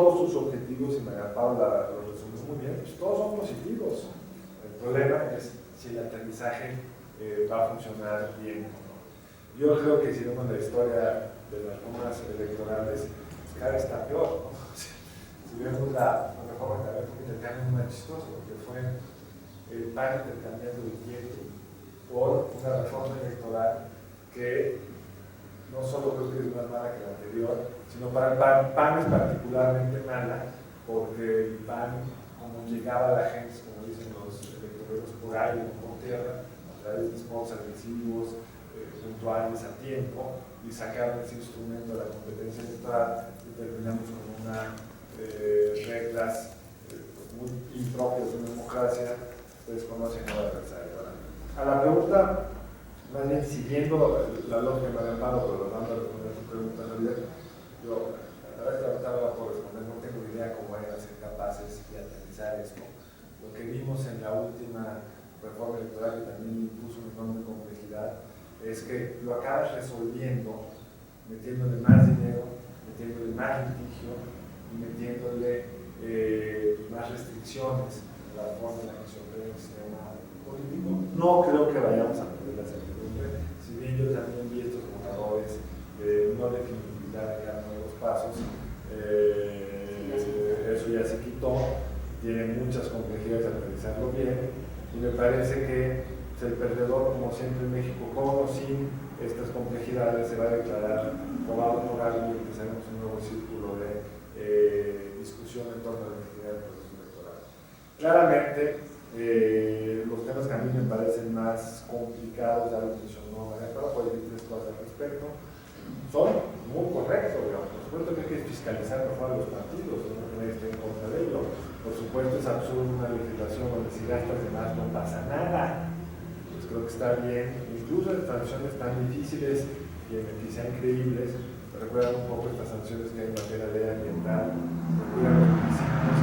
todos sus objetivos, y María Paula lo resumió muy bien, pues todos son positivos. El problema es si el aterrizaje va a funcionar bien o no. Yo creo que si vemos la historia de las reformas electorales, pues cada vez está peor, ¿no? Si vemos la reforma de la República, es muy chistoso, porque fue el PAN intercambiando el tiempo por una reforma electoral que no solo creo que es más mala que la anterior, sino para el PAN es particularmente mala, porque el PAN, como llegaba a la gente, como dicen los electores, por aire o por tierra, a través de spots agresivos, puntuales a tiempo, y sacaron ese instrumento de la competencia electoral y terminamos con unas reglas muy impropias de una democracia. Ustedes conocen el adversario. A la pregunta, más bien siguiendo la lógica de María Amparo, pero dando a responder tu pregunta, Javier, yo, la verdad que ahorita no la puedo responder, no tengo idea cómo vayan a ser capaces de aterrizar esto. Lo que vimos en la última reforma electoral, que también impuso una enorme complejidad, es que lo acabas resolviendo metiéndole más dinero, metiéndole más litigio y metiéndole más restricciones a la forma en la que se opera el sistema político. No creo que vayamos a perder la certidumbre, si bien yo también vi estos borradores de no definitividad de cada uno de los pasos, eso ya se quitó, tiene muchas complejidades de analizarlo bien, y me parece que el perdedor, como siempre en México, con o sin estas complejidades, se va a declarar probado por algo y empezaremos un nuevo círculo de discusión en torno a la legitimidad del proceso electoral. Claramente, los temas que a mí me parecen más complicados, ya lo mencionó María Paula, puedo decir tres cosas al respecto, son muy correctos, digamos. Por supuesto que hay que fiscalizar mejor a los partidos, no que nadie esté en contra de ello. Por supuesto es absurdo una legislación donde si gastas de más no pasa nada. Pues creo que está bien, incluso en sanciones tan difíciles y quizá increíbles. Recuerdan un poco estas sanciones que hay en materia de ambiental, recuerdan los principios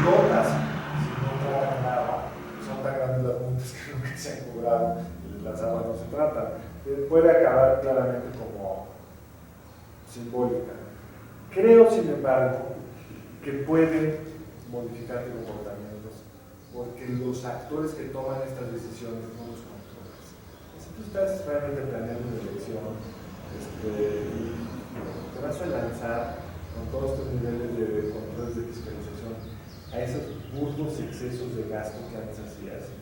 todas, si no tragan agua, son tan grandes las multas que nunca se han cobrado y las aguas no se tratan. Puede acabar claramente como simbólica. Creo, sin embargo, que pueden modificar comportamientos, porque los actores que toman estas decisiones no los controlan. Si tú estás realmente planeando una elección, te vas a lanzar con todos estos niveles de controles de fiscalización a esos burdos excesos de gasto que antes hacías.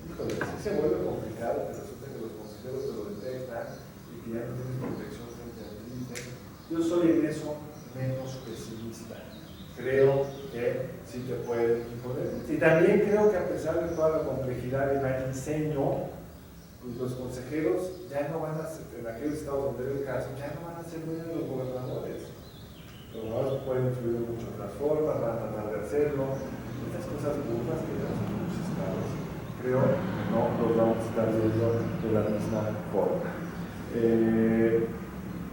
Híjole, sí se vuelve complicado, pero resulta que los consejeros te lo detectan y que ya no tienes protección frente al cliente. Yo soy en eso menos pesimista. Creo que sí te pueden imponer. Y también creo que a pesar de toda la complejidad y el diseño, pues los consejeros ya no van a ser, en aquellos estados donde es el caso, ya no van a ser dueños de los gobernadores. Los gobernadores pueden influir de muchas otras formas, van a tratar de hacerlo. Estas cosas burdas que tenemos en muchos estados, creo que no los vamos a estar viendo de la misma forma.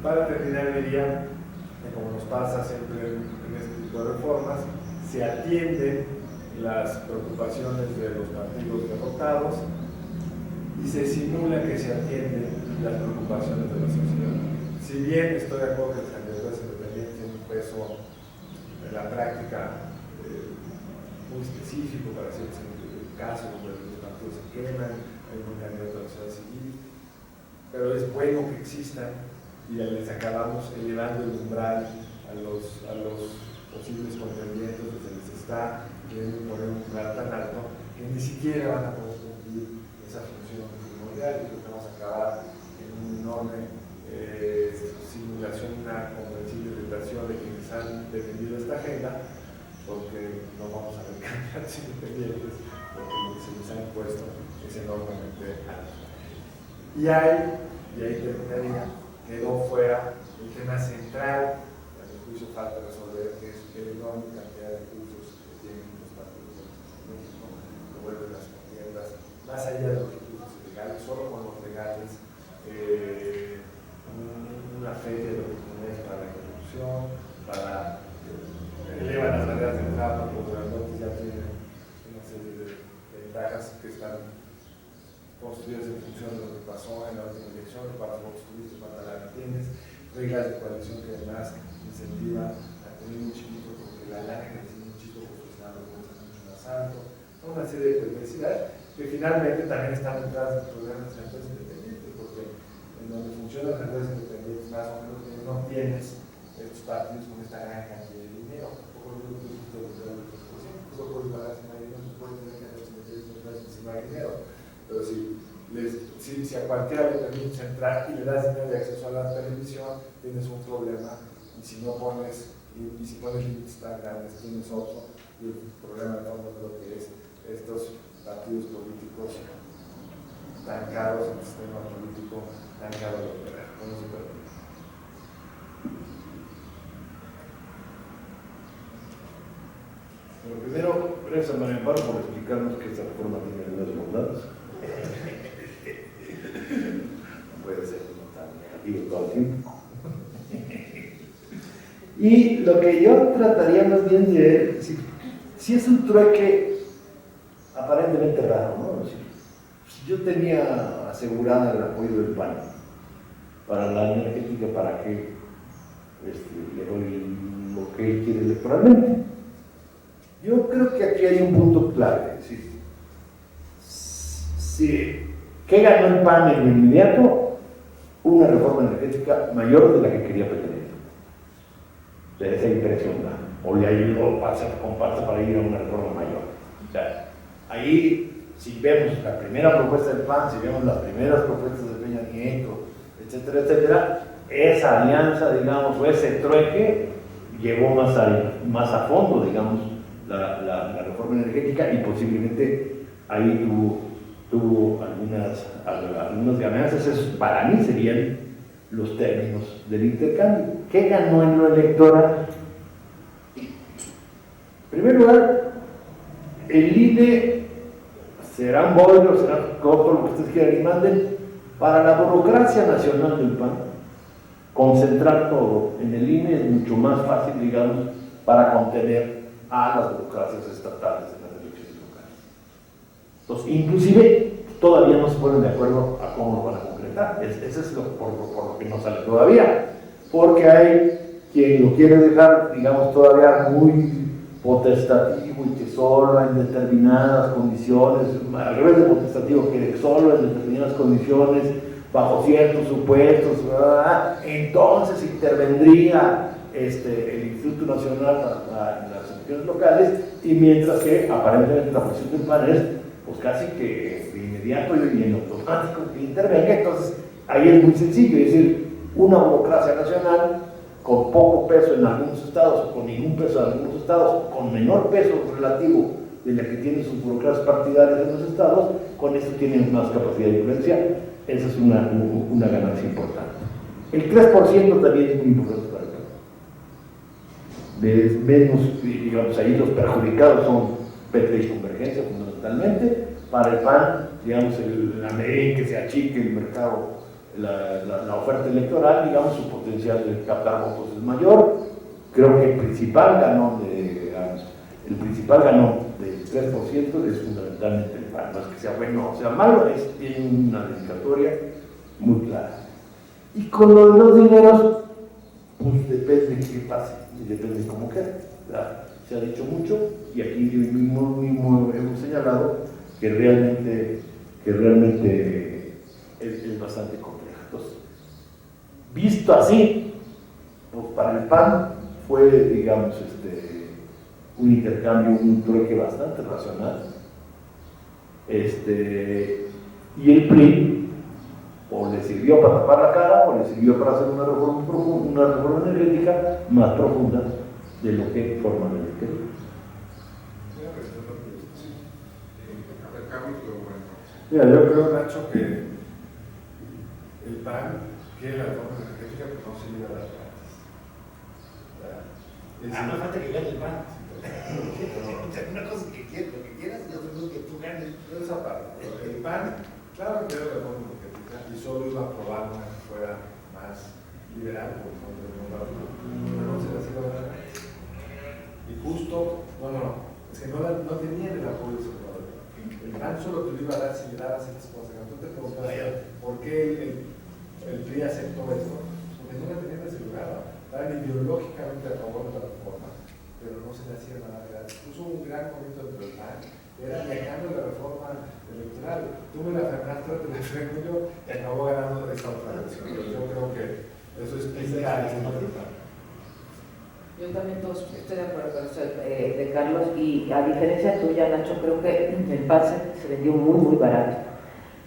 Para terminar, diría que como nos pasa siempre en este tipo de reformas, se atienden las preocupaciones de los partidos derrotados y se simula que se atienden las preocupaciones de la sociedad. Si bien estoy de acuerdo que las candidaturas independientes tienen un peso en la práctica muy específico para ciertos casos donde los partidos se queman, hay un candidato a la sociedad civil, pero es bueno que existan y les acabamos elevando el umbral a los posibles contendientes, se les está queriendo poner un umbral tan alto que ni siquiera van a poder cumplir esa función primordial, y creo que vamos a acabar en una enorme simulación, una comprensible irritación de quienes han defendido esta agenda, porque no vamos a ver candidatos independientes, porque lo que se les ha impuesto es enormemente alto. Y ahí terminaría, quedó fuera el tema central, que a mi juicio falta resolver, que es el enorme cantidad de recursos que tienen los partidos políticos en México, que vuelven las contiendas, más allá de los recursos legales, solo con los legales, una feria de oportunidades para la corrupción, para elevar las barreras de entrada, porque los grandotes ya tienen una serie de ventajas que están construidas en función de lo que pasó en la última elección, cuántos votos tuviste, cuánta lana tienes, reglas de coalición que además incentivan a tener un chiquito serie de perversidades que finalmente también están detrás de problemas de empresas independientes, porque en donde funcionan las empresas independientes más o menos no tienes estos partidos con esta gran cantidad de dinero. Por lo que puedes pagar sin dinero, no se puede tener que si no hay dinero. Pero si a cualquiera le permites entrar y le das dinero de acceso a la televisión, tienes un problema. Y si no pones, y si pones límites tan grandes, tienes otro. Y el problema de fondo creo que es estos partidos políticos tan caros, el sistema político tan caro de operar. ¿Cómo se permite? Bueno, primero, gracias a María Amparo por explicarnos que esta reforma tiene algunas bondades. No puede ser tan negativo todo el tiempo. Y lo que yo trataría más bien de si es un trueque aparentemente raro, ¿no? Si yo tenía asegurada el apoyo del PAN para la energética, ¿para qué le doy lo que él quiere electoralmente? Yo creo que aquí hay un punto clave, es decir, ¿qué ganó el PAN en lo inmediato? Una reforma energética mayor de la que quería Peña Nieto. O sea, esa impresión da, o le ayudó comparsa para ir a una reforma mayor. O sea, ahí, si vemos la primera propuesta del PAN, si vemos las primeras propuestas de Peña Nieto, etcétera, etcétera, esa alianza, digamos, o ese trueque llevó más a fondo, digamos, la reforma energética, y posiblemente ahí tuvo algunas ganancias. Esos para mí serían los términos del intercambio. ¿Qué ganó en lo electoral? En primer lugar, el INE será un bollo, será corto, lo que ustedes quieran y manden, para la burocracia nacional del PAN. Concentrar todo en el INE es mucho más fácil, digamos, para contener a las burocracias estatales en las elecciones locales. Entonces, inclusive, todavía no se ponen de acuerdo a cómo lo van a concretar. Eso es por lo que no sale todavía, porque hay quien lo quiere dejar, digamos, todavía muy potestativo y que solo en determinadas condiciones, al revés de potestativo, que solo en determinadas condiciones, bajo ciertos supuestos, entonces intervendría el Instituto Nacional en las elecciones locales, y mientras que aparentemente la posición del PAN es pues casi que de inmediato y en automático que intervenga. Entonces ahí es muy sencillo, es decir, una burocracia nacional con poco peso en algunos estados, o con ningún peso en algunos estados, con menor peso relativo de la que tienen sus burocracias partidarias en los estados, con esto tienen más capacidad de influencia. Esa es una ganancia importante. El 3% también es muy importante para el PAN. Menos, digamos, ahí los perjudicados son PT y Convergencia fundamentalmente. Para el PAN, digamos, la medida en que se achique el mercado, la oferta electoral, digamos, su potencial de captar votos es mayor. Creo que el principal ganón del 3% es fundamentalmente el PAN. No es que sea bueno o sea malo, tiene una dedicatoria muy clara. Y con lo de los dineros, pues depende de qué pase, y depende de cómo quede. Se ha dicho mucho, y aquí mismo hemos señalado que realmente es bastante compleja. Entonces, visto así, pues para el PAN fue, digamos, un intercambio, un trueque bastante racional. Y el PRI o le sirvió para tapar la cara, o le sirvió para hacer una reforma energética más profunda de lo que formalmente quería. Mira, yo creo, Nacho, que el PAN quiere la reforma energética, pero no se lleva a las partes. No falta que gane el PAN. Una cosa es que quieras, lo que quieras, y otra cosa es que tú ganes. Esa parte. El PAN, claro que quiere la reforma energética, y solo iba a aprobar una que fuera más liberal, por ejemplo, pero no se la iba a dar. Y justo, es que no tenía el apoyo del sector. El PAN solo te lo iba a dar si le dabas estas cosas. Entonces te preguntas, ¿por qué el PRI aceptó esto? Porque no la tenían asegurada. Estaban ideológicamente a favor de la reforma. pero no se le hacía nada real. Puso un gran momento dentro del PAN, era negando la reforma electoral. Tú me la frenaste, te la freno yo, y acabó ganando esta otra versión. Yo creo que eso explica esta parte. Yo también estoy de acuerdo con eso de Carlos, y a diferencia tuya, Nacho, creo que el PAN se vendió muy barato.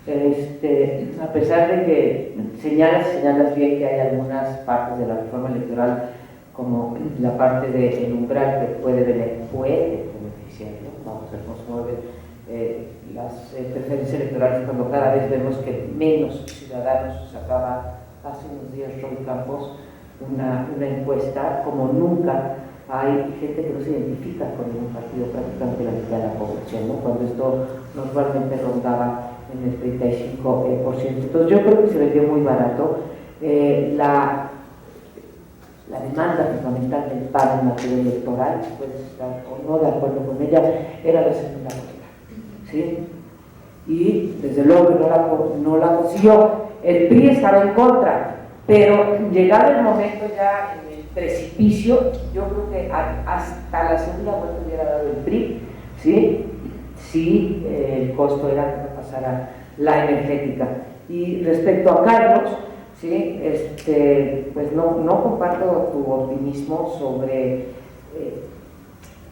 A pesar de que señalas bien que hay algunas partes de la reforma electoral, como la parte del umbral que puede beneficiar, ¿no? Vamos a ver cómo se mueven las preferencias electorales, cuando cada vez vemos que menos ciudadanos. Sacaba hace unos días Roy Campos una encuesta, como nunca hay gente que no se identifica con ningún partido, prácticamente la mitad de la población, ¿no? Cuando esto normalmente rondaba en el 35%. Entonces yo creo que se vendió muy barato. La demanda fundamental del PAN en materia electoral, puedes estar o no de acuerdo con ella, era la segunda vuelta, ¿sí? Y desde luego que no la consiguió. El PRI estaba en contra, pero llegado el momento ya en el precipicio, yo creo que hasta la segunda vuelta hubiera dado el PRI, ¿sí? Si el costo era que no pasara la energética. Y respecto a Carlos, ¿sí? Pues no comparto tu optimismo sobre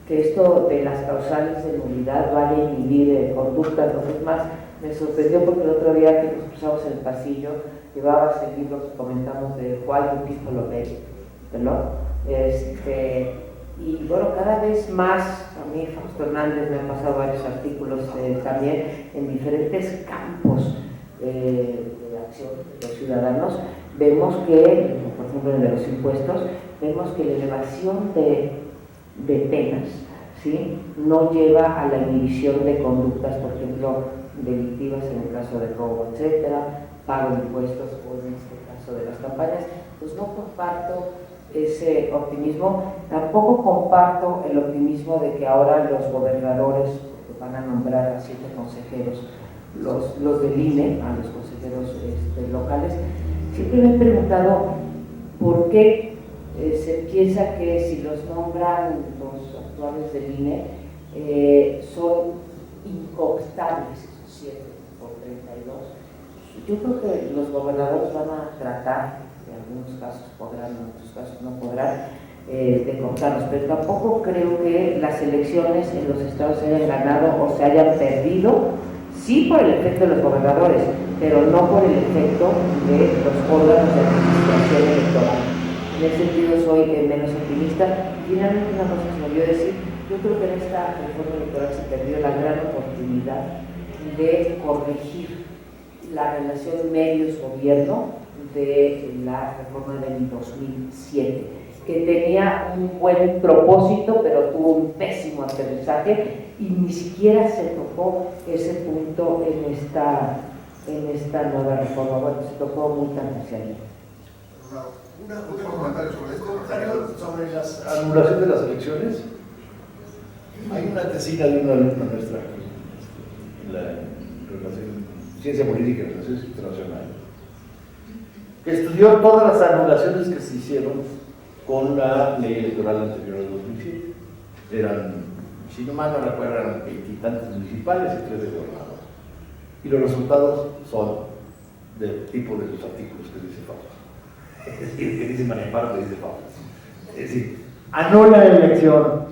que esto de las causales de nulidad vaya a inhibir conductas. Lo que es más, me sorprendió porque el otro día que nos cruzamos en el pasillo, llevabas el libro que comentamos de Juan Luis López, ¿no? Y bueno, cada vez más, a mí Fausto Hernández me han pasado varios artículos también en diferentes campos de acción de los ciudadanos. Vemos que, por ejemplo, en el de los impuestos, vemos que la elevación de penas, ¿sí? No lleva a la inhibición de conductas, por ejemplo, delictivas en el caso de robo, etcétera, pago de impuestos o en este caso de las campañas. Pues no comparto ese optimismo. Tampoco comparto el optimismo de que ahora los gobernadores, que van a nombrar a 7 consejeros, los del INE, a los consejeros locales. Siempre me he preguntado por qué se piensa que si los nombran los actuales del INE son incooptables esos 7 por 32. Yo creo que los gobernadores van a tratar, en algunos casos podrán, en otros casos no podrán, de contarlos, pero tampoco creo que las elecciones en los estados se hayan ganado o se hayan perdido, sí por el efecto de los gobernadores, pero no por el efecto de los órganos de administración electoral. En ese sentido soy menos optimista. Finalmente, una cosa que se me olvidó decir, yo creo que en esta reforma electoral se perdió la gran oportunidad de corregir la relación medios-gobierno de la reforma del 2007, que tenía un buen propósito, pero tuvo un pésimo aterrizaje y ni siquiera se tocó ese punto en esta nueva reforma. Bueno, se tocó muy tangencialmente. Un comentario sobre esto, sobre las Anulación de las elecciones. Hay una tesina de una alumna nuestra en la Ciencia Política y Relaciones Internacionales, que estudió todas las anulaciones que se hicieron con la ley electoral anterior al 2007. Eran, si no mal no recuerdo, eran 20 y tantos municipales y 3 de gobernador. Y los resultados son del tipo de los artículos que dice Fausto. Es decir, que dice María Amparo, que dice Fausto. Es decir, anula la elección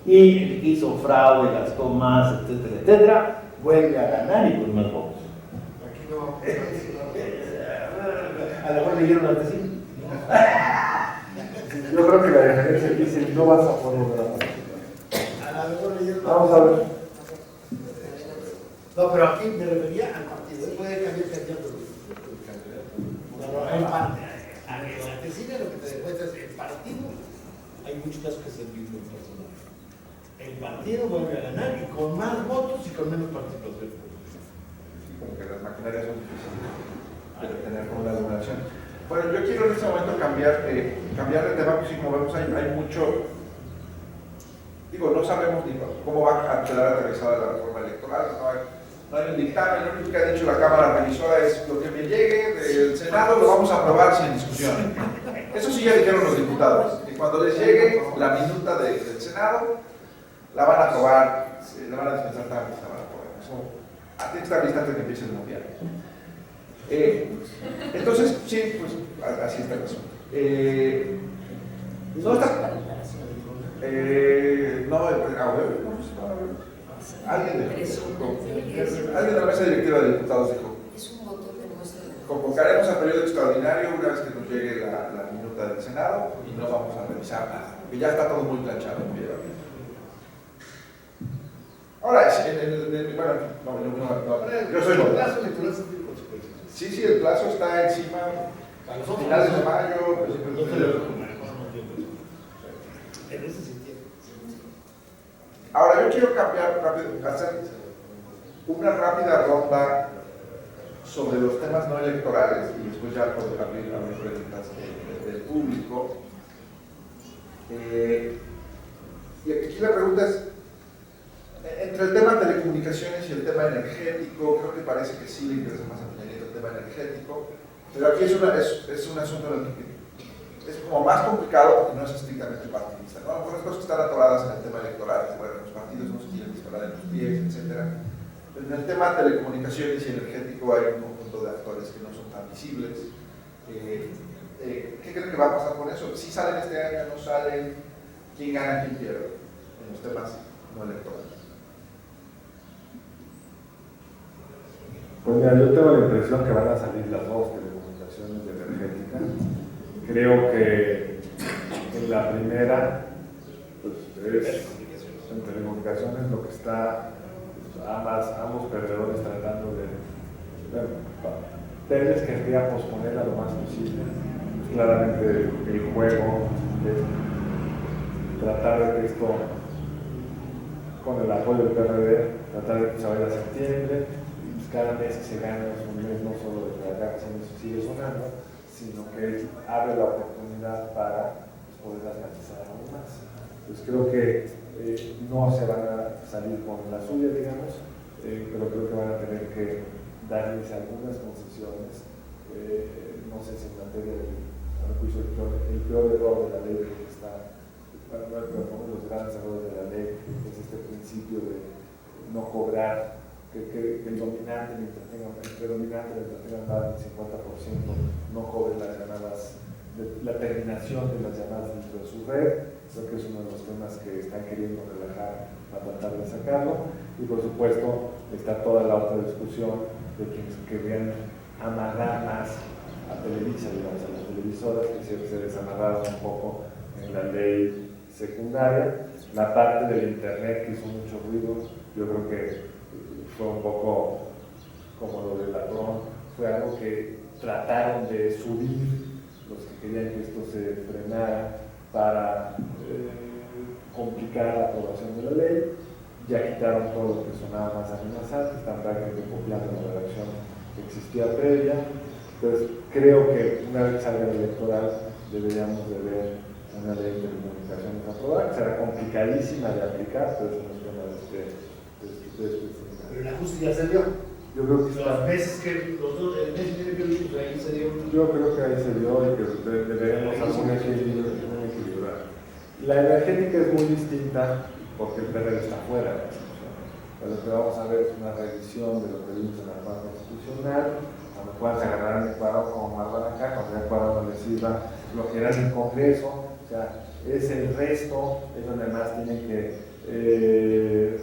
y hizo fraude, gastó más, etcétera, etcétera, vuelve a ganar y con más votos. aquí no. A lo mejor leyeron la tesina. Yo creo que la diferencia aquí es que no vas a poder volver a participar. A lo mejor leyeron. Vamos a ver. No, pero aquí me refería al partido. Él puede cambiar candidato. No, en parte. La tesina lo que te demuestra es el partido. Hay muchos casos que es el mismo personal. El partido vuelve a ganar y con más votos y con menos participación. Sí, como que las maquinarias son difíciles de tener con una dominación. Bueno, yo quiero en este momento cambiar de tema, porque sí, como vemos, hay mucho. Digo, no sabemos ni cómo va a quedar aterrizada la reforma electoral, no hay un dictamen, lo único que ha dicho la Cámara Revisora es lo que me llegue del Senado lo vamos a aprobar sin discusión. Eso sí ya dijeron los diputados, que cuando les llegue la minuta del Senado, la van a aprobar, la van a dispensar tarde, la van a aprobar. Eso tiene que estar lista antes de que empiece el mundial. Entonces, sí, pues así está el asunto. No está. Alguien de la mesa directiva de diputados dijo: convocaremos al periodo extraordinario una vez que nos llegue la minuta del Senado y no vamos a revisar nada, porque ya está todo muy planchado. Ahora, yo soy el plazo electoral tiene consecuencias. Sí, el plazo está encima, A nosotros, finales de mayo, en ese sentido. Ahora, yo quiero cambiar rápido, hacer una rápida ronda sobre los temas no electorales y después ya poder abrir preguntas del público. Y aquí la pregunta es, entre el tema de telecomunicaciones y el tema energético, creo que parece que sí le interesa más a Peña Nieto el tema energético, pero aquí es un asunto en el que es como más complicado porque no es estrictamente partidista, ¿no? A lo mejor las cosas que están atoradas en el tema electoral, que bueno, los partidos no se quieren disparar en los pies, etc. Pero en el tema de telecomunicaciones y energético hay un conjunto de actores que no son tan visibles. ¿Qué creen que va a pasar con eso? ¿Sí salen este año, no salen? ¿Quién gana, quién pierde en los temas no electorales? Pues mira, yo tengo la impresión que van a salir las dos, telecomunicaciones y energética. Creo que en la primera, pues es en telecomunicaciones lo que está, pues, ambos perdedores tratando de, bueno, Telmex querría posponerla lo más posible. Pues claramente el juego es tratar de que esto, con el apoyo del PRD, tratar de que se vaya a septiembre. Cada mes que se gana es un mes no solo de que la casa sigue sonando, sino que abre la oportunidad para poderlas garantizar aún más. Pues creo que no se van a salir con la suya, digamos, pero creo que van a tener que darles algunas concesiones, no sé si en materia del juicio, el peor error de la ley que está, uno de los grandes errores de la ley es este principio de no cobrar, que el dominante, mientras tengan más del 50%, no cobre las llamadas, la terminación de las llamadas dentro de su red. Creo que es uno de los temas que están queriendo relajar para tratar de sacarlo. Y por supuesto está toda la otra discusión de quienes querían amarrar más a Televisa, digamos, a las televisoras, que se desamarraron un poco en la ley secundaria. La parte del internet que hizo mucho ruido, yo creo que fue un poco como lo del ladrón, fue algo que trataron de subir los que querían que esto se frenara para complicar la aprobación de la ley. Ya quitaron todo lo que sonaba más amenazante, están prácticamente copiando la redacción que existía previa. Entonces creo que una vez salga el electoral deberíamos de ver una ley de telecomunicaciones aprobada, que será complicadísima de aplicar, pero eso no es tema de este. Pero el ajuste ya salió. Yo creo que está. Los meses que, el mes y medio que lo hizo, ahí se dio. Yo creo que ahí se dio y que deberemos hacer un equilibrio. La energética es muy distinta porque el PRD está fuera de la discusión. Lo que vamos a ver es una revisión de lo que vimos en la norma constitucional, cuando puedan agarrar el Ecuador como Marbanacá, cuando el Ecuador no les sirva lo que era en el Congreso, o sea, es el resto, es donde más tienen que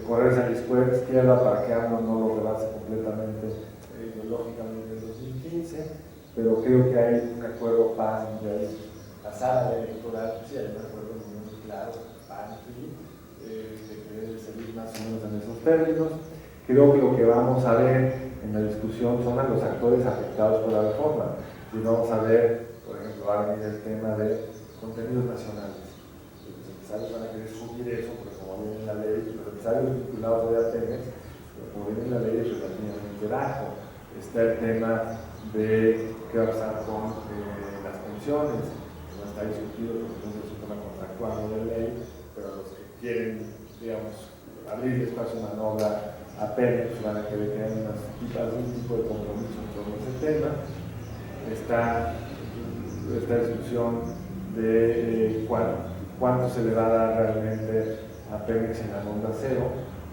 correrse a la izquierda para que AMLO no lo rebase completamente ideológicamente en 2015, pero creo que hay un acuerdo PAN de la sala electoral, sí hay un acuerdo muy claro, PAN de que debe seguir más o menos en esos términos. Creo que lo que vamos a ver en la discusión son a los actores afectados por la reforma, y vamos a ver, por ejemplo, va a venir el tema de contenidos nacionales. Los empresarios van a querer subir eso, porque como viene la ley, los empresarios vinculados a Telmex, como viene la ley es relativamente bajo. Está el tema de qué va a pasar con las pensiones, que no está discutido porque no es un tema contractual no de ley, pero los que quieren, digamos, abrir espacio de maniobra a Telmex van a querer que haya algún tipo de compromiso sobre ese tema. Está esta discusión de cuánto se le va a dar realmente a Pemex en la ronda cero,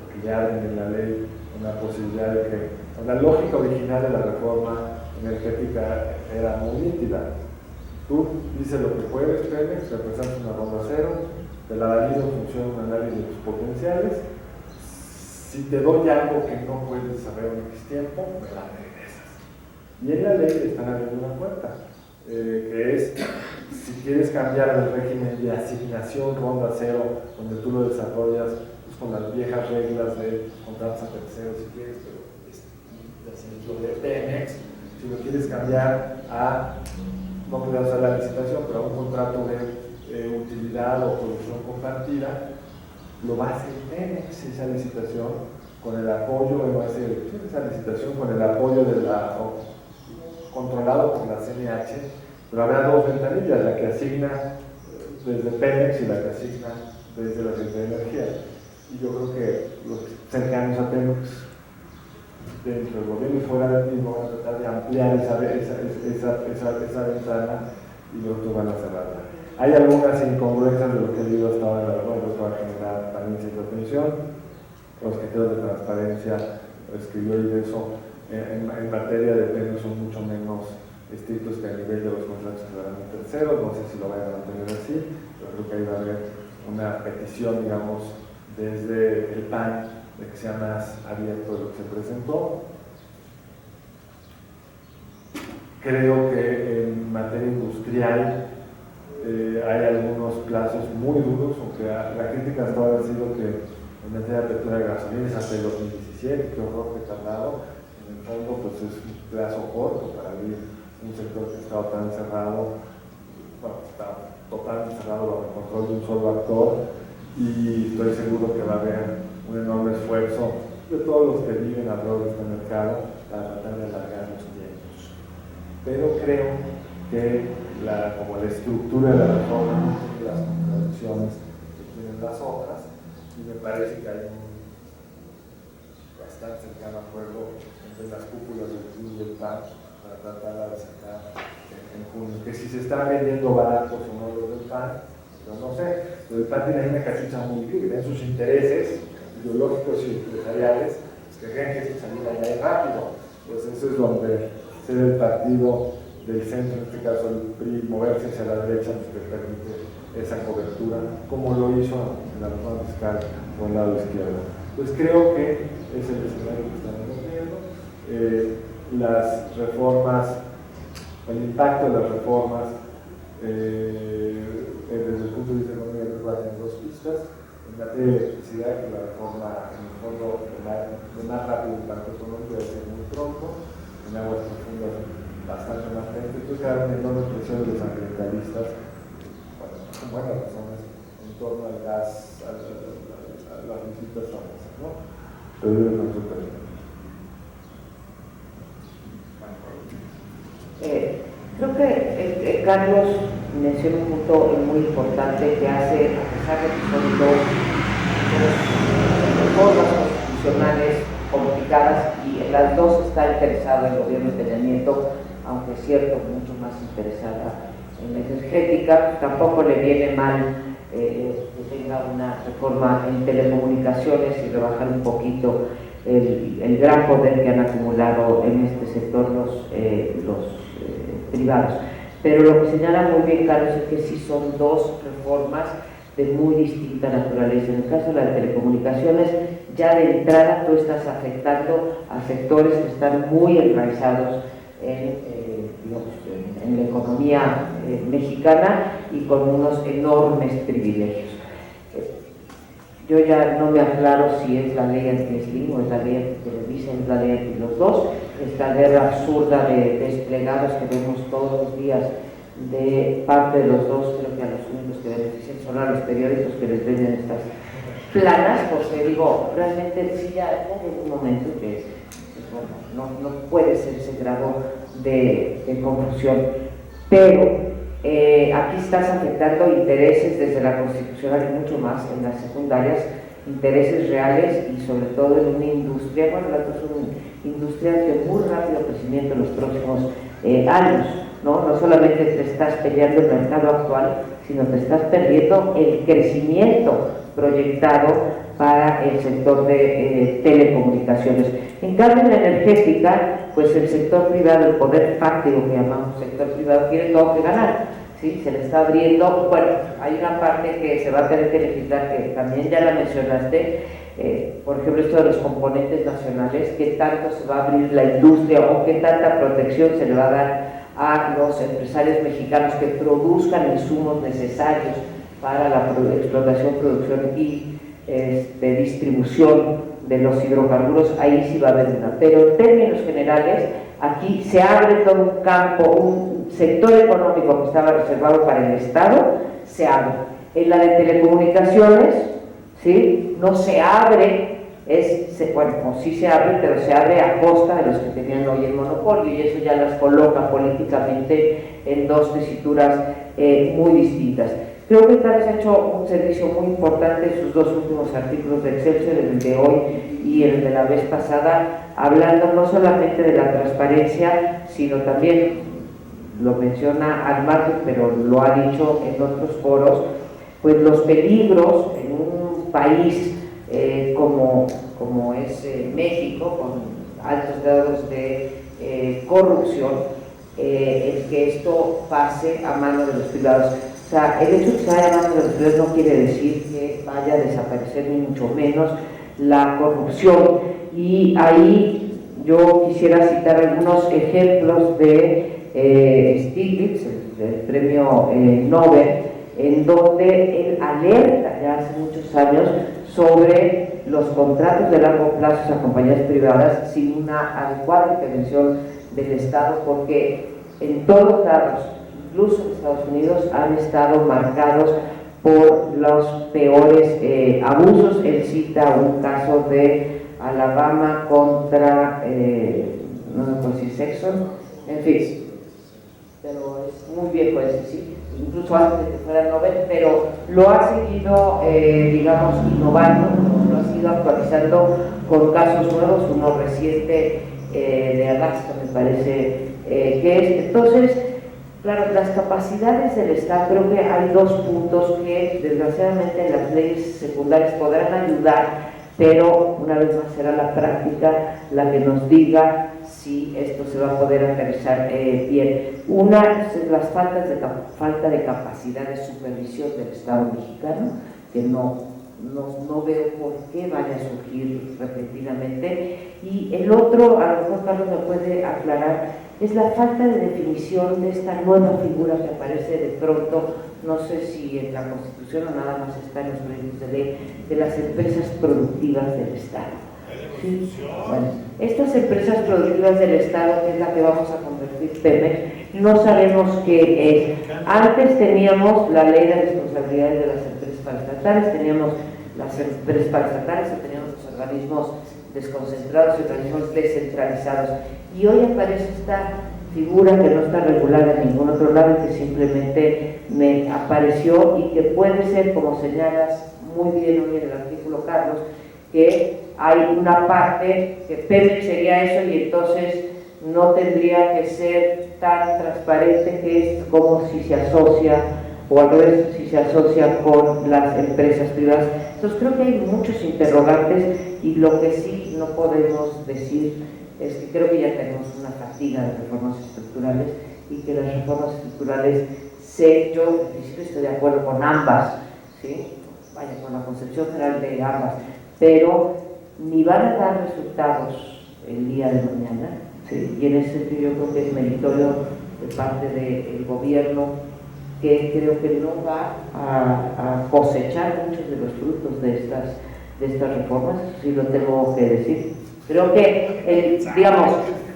porque ya en la ley una posibilidad de que la lógica original de la reforma energética era muy nítida. Tú dices lo que puedes, Pemex, representas una ronda cero, te la valido en función de un análisis de tus potenciales. Si te doy algo que no puedes desarrollar en X tiempo, me la regresas. Y en la ley le están abriendo una puerta, que es, si quieres cambiar el régimen de asignación ronda cero, donde tú lo desarrollas pues, con las viejas reglas de contratos a terceros, si quieres, pero lo de Pemex, si lo quieres cambiar a, no me das a la licitación, pero a un contrato de utilidad o producción compartida, lo va a hacer Pemex esa licitación con el apoyo, va a hacer esa licitación con el apoyo de la, controlado por la CNH, pero habrá dos ventanillas, la que asigna desde Pemex y la que asigna desde la Secretaría de Energía. Y yo creo que los cercanos a Pemex, dentro del gobierno y fuera del mismo, van a tratar de ampliar esa ventana y los otros van a cerrarla. Hay algunas incongruencias de lo que he leído hasta ahora en la reforma, que va a generar también cierta atención. Los criterios de transparencia, escribió y eso, en materia de premios son mucho menos estrictos que a nivel de los contratos que dan en terceros. No sé si lo vayan a mantener así, pero creo que ahí va a haber una petición, digamos, desde el PAN de que sea más abierto de lo que se presentó. Creo que en materia industrial hay algunos plazos muy duros, aunque la crítica hasta ahora ha sido que en materia de apertura de gasolinas hasta el 2017, qué horror que tardado. En el fondo, pues es un plazo corto para abrir un sector que ha estado tan cerrado, bueno, está totalmente cerrado bajo el control de un solo actor, y estoy seguro que va a haber un enorme esfuerzo de todos los que viven alrededor de este mercado para tratar de alargar los tiempos. Pero creo que como la estructura de la reforma no tiene las contradicciones que tienen las otras, y me parece que hay un bastante cercano acuerdo entre las cúpulas del PRI y el PAN para tratar de sacar en junio. Que si se están vendiendo baratos o no los del PAN, yo no sé. Pero el PAN tiene ahí una cachucha muy libre en sus intereses ideológicos y empresariales, pues que creen que esa salida ya es rápido. Pues eso es donde ser el partido del centro, en este caso el PRI, moverse hacia la derecha, pues que permite esa cobertura, como lo hizo en la reforma fiscal por el lado izquierdo. Pues creo que es el escenario que estamos viendo. Las reformas, el impacto de las reformas desde el punto de vista económico creo que va a tener dos pistas. En materia de electricidad, que la reforma en el fondo de más rápido impacto económico debe ser muy pronto, en aguas profundas bastante más lento. Entonces hay una enorme presión de los ambientalistas, con buenas razones, en torno al gas, a las distintas zonas, ¿no? Pero yo no sé creo que Carlos menciona un punto muy importante que hace, a pesar de que son dos reformas constitucionales complicadas y en las dos está interesado el gobierno de Peña Nieto, aunque es cierto, mucho más interesada en la energética, tampoco le viene mal que tenga una reforma en telecomunicaciones y rebajar un poquito el gran poder que han acumulado en este sector los privados. Pero lo que señala muy bien Carlos es que sí son dos reformas de muy distinta naturaleza. En el caso de las telecomunicaciones, ya de entrada tú estás afectando a sectores que están muy enraizados en la economía mexicana y con unos enormes privilegios. Yo ya no me aclaro si es la ley anti-Slim o es la ley anti-Televisa, es la ley anti los dos. Esta guerra absurda de desplegados que vemos todos los días de parte de los dos, creo que a los únicos que benefician son a los periódicos que les venden estas planas, porque digo, realmente sí ya hay un momento que bueno, no puede ser ese grado de confusión, pero aquí estás afectando intereses desde la constitucional y mucho más en las secundarias, intereses reales y sobre todo en una industria, bueno, la cosa es una industria de muy rápido crecimiento en los próximos años, ¿no? No solamente te estás peleando el mercado actual, sino te estás perdiendo el crecimiento proyectado para el sector de telecomunicaciones. En cambio, en la energética, pues el sector privado, el poder fáctico que llamamos sector privado, tiene todo que ganar, ¿sí? Se le está abriendo, bueno, hay una parte que se va a tener que legislar, que también ya la mencionaste, por ejemplo, esto de los componentes nacionales, qué tanto se va a abrir la industria o qué tanta protección se le va a dar a los empresarios mexicanos que produzcan insumos necesarios para la explotación, producción y distribución de los hidrocarburos. Ahí sí va a haber una, pero en términos generales aquí se abre todo un campo, un sector económico que estaba reservado para el Estado, se abre. En la de telecomunicaciones, ¿sí? No se abre, bueno, sí se abre, pero se abre a costa de los que tenían hoy el monopolio, y eso ya las coloca políticamente en dos tesituras muy distintas. Creo que Carlos ha hecho un servicio muy importante en sus dos últimos artículos de Excelsior, el de hoy y el de la vez pasada, hablando no solamente de la transparencia, sino también, lo menciona al margen, pero lo ha dicho en otros foros, pues los peligros en un país como es México, con altos grados de corrupción, el que esto pase a manos de los privados. O sea, el hecho de que se vaya a manos de los privados no quiere decir que vaya a desaparecer, ni mucho menos la corrupción. Y ahí yo quisiera citar algunos ejemplos de Stiglitz, el premio Nobel, en donde él alerta ya hace muchos años sobre los contratos de largo plazo a compañías privadas sin una adecuada intervención del Estado, porque en todos lados, incluso en Estados Unidos, han estado marcados por los peores abusos. Él cita un caso de Alabama contra, no me acuerdo si es Exxon, en fin, pero es muy viejo ese, sí, incluso antes de que fuera Nobel, pero lo ha seguido, digamos, innovando, lo ha seguido actualizando con casos nuevos, uno reciente de Alaska, me parece que es. Entonces, claro, las capacidades del Estado, creo que hay dos puntos que desgraciadamente las leyes secundarias podrán ayudar, pero una vez más será la práctica la que nos diga si esto se va a poder aterrizar bien. Una es la falta de capacidad de supervisión del Estado mexicano, que no veo por qué vaya a surgir repentinamente. Y el otro, a lo mejor Carlos me puede aclarar, es la falta de definición de esta nueva figura que aparece de pronto, no sé si en la Constitución o nada más está en los proyectos de ley, de las empresas productivas del Estado. ¿Sí? Bueno, estas empresas productivas del Estado, que es la que vamos a convertir Pemex, no sabemos qué es. Antes teníamos la ley de responsabilidades de las empresas paraestatales, teníamos las empresas paraestatales, teníamos los organismos desconcentrados y organismos descentralizados, y hoy aparece esta figura que no está regulada en ningún otro lado, que simplemente me apareció y que puede ser, como señalas muy bien hoy en el artículo, Carlos, que hay una parte que Pemex sería eso, y entonces no tendría que ser tan transparente, que es como si se asocia, o al revés, si se asocia con las empresas privadas. Entonces creo que hay muchos interrogantes, y lo que sí no podemos decir es que creo que ya tenemos una fatiga de reformas estructurales, y que las reformas estructurales, yo en principio estoy de acuerdo con ambas, ¿sí? Vaya, con la concepción general de ambas, pero ni van a dar resultados el día de mañana, ¿sí? Y en ese sentido yo creo que es meritorio de parte del gobierno, que creo que no va a cosechar muchos de los frutos de estas reformas, sí lo tengo que decir. Creo que, digamos,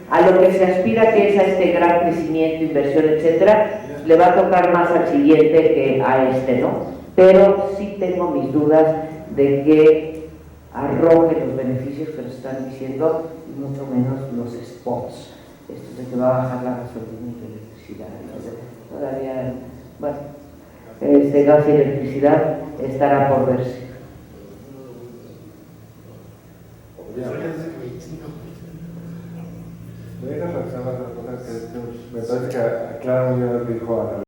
a lo que se aspira, que es a este gran crecimiento, inversión, etcétera, le va a tocar más al siguiente que a este, ¿no? Pero sí tengo mis dudas de que arroje los beneficios que nos están diciendo, y mucho menos los spots. Esto de que va a bajar la gasolina y la electricidad. Todavía, bueno, gas y electricidad estará por verse. Me dejas reaccionar a las cosas que me parece que aclara muy bien lo que dijo Ana.